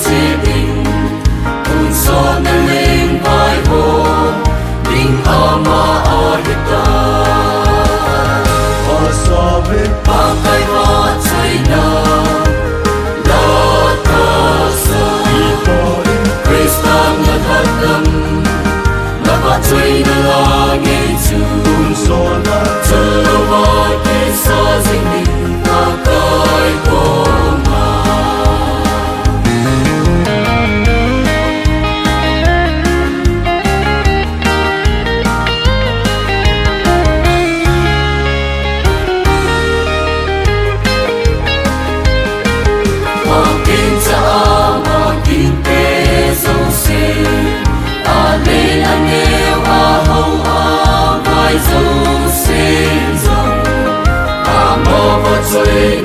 chế đình cùng so nâng lên vai hồn linh ama ahita so với pakai wa China la ta sa Kristan na hatam na ba China la nghe chu so na Tulawa ke sa zingin pakai koma Makin sa makin te sâu se a lên anh nghèo a hậu a vai dâu sen dòng a mơ vợ chơi